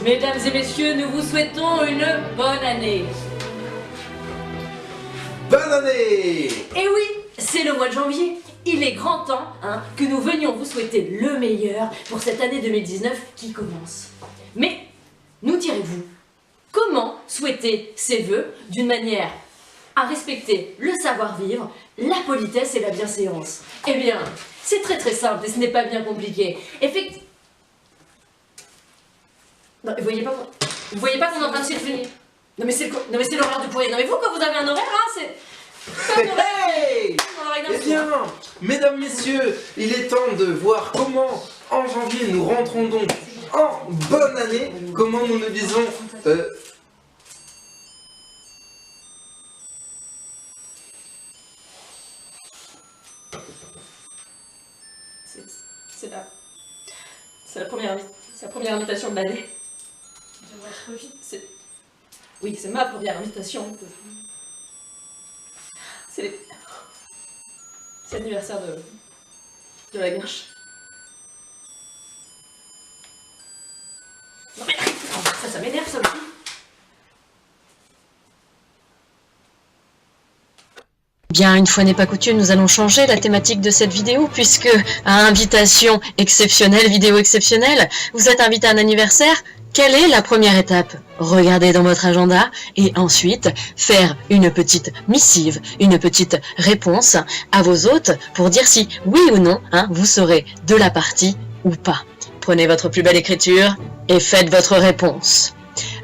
Mesdames et messieurs, nous vous souhaitons une bonne année. Bonne année! Et oui, c'est le mois de janvier. Il est grand temps que nous venions vous souhaiter le meilleur pour cette année 2019 qui commence. Mais, nous direz-vous, comment souhaiter ces vœux d'une manière à respecter le savoir-vivre, la politesse et la bienséance? Eh bien, c'est très simple et ce n'est pas bien compliqué. Effectivement... Non, vous voyez pas qu'on est en train de s'éloigner? Non mais c'est l'horaire du pourri. Non mais vous quand vous avez un horaire, c'est... Hey! Eh bien, mesdames, messieurs, il est temps de voir comment, en janvier, nous rentrons donc en bonne année. Comment nous disons... C'est la première invitation de l'année. Oui, c'est ma première invitation. C'est l'anniversaire de la guinche. Non mais ça m'énerve ça aussi. Bien, une fois n'est pas coutume, nous allons changer la thématique de cette vidéo puisque, à invitation exceptionnelle, vidéo exceptionnelle, vous êtes invité à un anniversaire. Quelle est la première étape? Regardez dans votre agenda et ensuite faire une petite missive, une petite réponse à vos hôtes pour dire si oui ou non vous serez de la partie ou pas. Prenez votre plus belle écriture et faites votre réponse.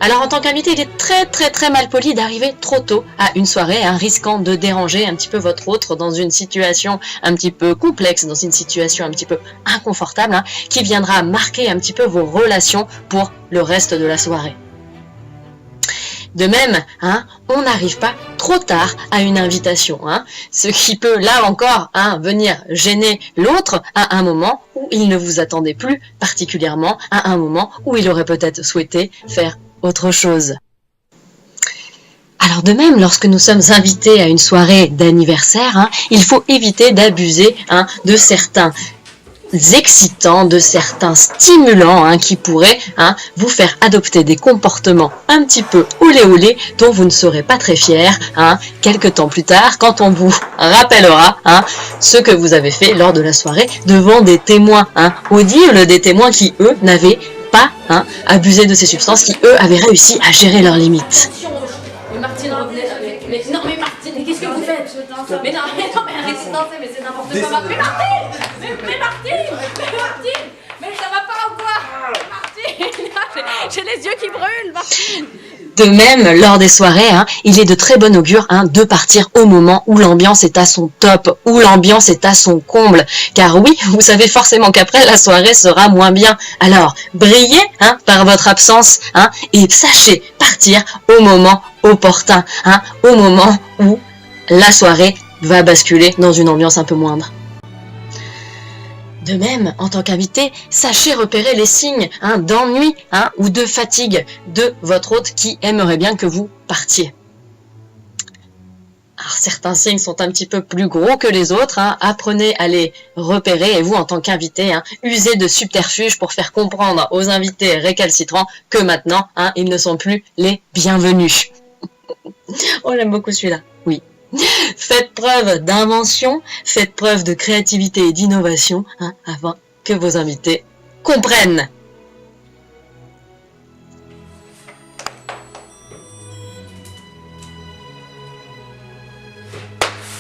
Alors en tant qu'invité, il est très mal poli d'arriver trop tôt à une soirée, risquant de déranger un petit peu votre hôte dans une situation un petit peu complexe, dans une situation un petit peu inconfortable, qui viendra marquer un petit peu vos relations pour le reste de la soirée. De même, on n'arrive pas trop tard à une invitation, ce qui peut là encore venir gêner l'autre à un moment où il ne vous attendait plus particulièrement, à un moment où il aurait peut-être souhaité faire autre chose. Alors de même, lorsque nous sommes invités à une soirée d'anniversaire, il faut éviter d'abuser de certains excitants, de certains stimulants qui pourraient vous faire adopter des comportements un petit peu olé dont vous ne serez pas très fiers quelque temps plus tard quand on vous rappellera ce que vous avez fait lors de la soirée devant des témoins audibles, des témoins qui eux n'avaient pas abusé de ces substances, qui eux avaient réussi à gérer leurs limites. Mais Martine revenait avec... Non mais Martine, mais qu'est-ce que vous faites? Mais non, arrêtez de danser, mais c'est n'importe quoi. Mais Martine, mais ça va pas ou quoi? Martine, j'ai les yeux qui brûlent, Martine. De même, lors des soirées, il est de très bon augure de partir au moment où l'ambiance est à son top, où l'ambiance est à son comble. Car oui, vous savez forcément qu'après, la soirée sera moins bien. Alors, brillez par votre absence et sachez partir au moment opportun, au moment où la soirée va basculer dans une ambiance un peu moindre. De même, en tant qu'invité, sachez repérer les signes d'ennui ou de fatigue de votre hôte qui aimerait bien que vous partiez. Alors, certains signes sont un petit peu plus gros que les autres, apprenez à les repérer et vous, en tant qu'invité, usez de subterfuges pour faire comprendre aux invités récalcitrants que maintenant, ils ne sont plus les bienvenus. Oh, j'aime beaucoup celui-là, oui. Faites preuve d'invention, faites preuve de créativité et d'innovation afin que vos invités comprennent.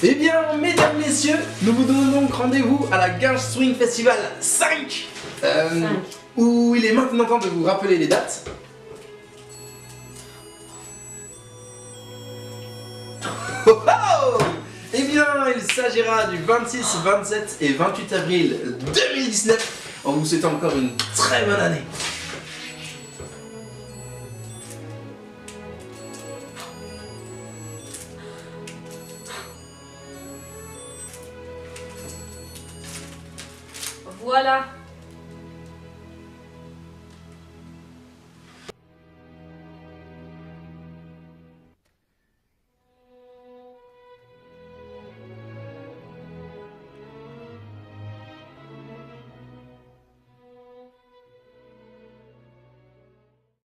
Eh bien, mesdames, messieurs, nous vous donnons donc rendez-vous à la Guinche Swing Festival 5, où il est maintenant temps de vous rappeler les dates. Oh oh! Eh bien, il s'agira du 26, 27 et 28 avril 2019. On vous souhaite encore une très bonne année. Voilà.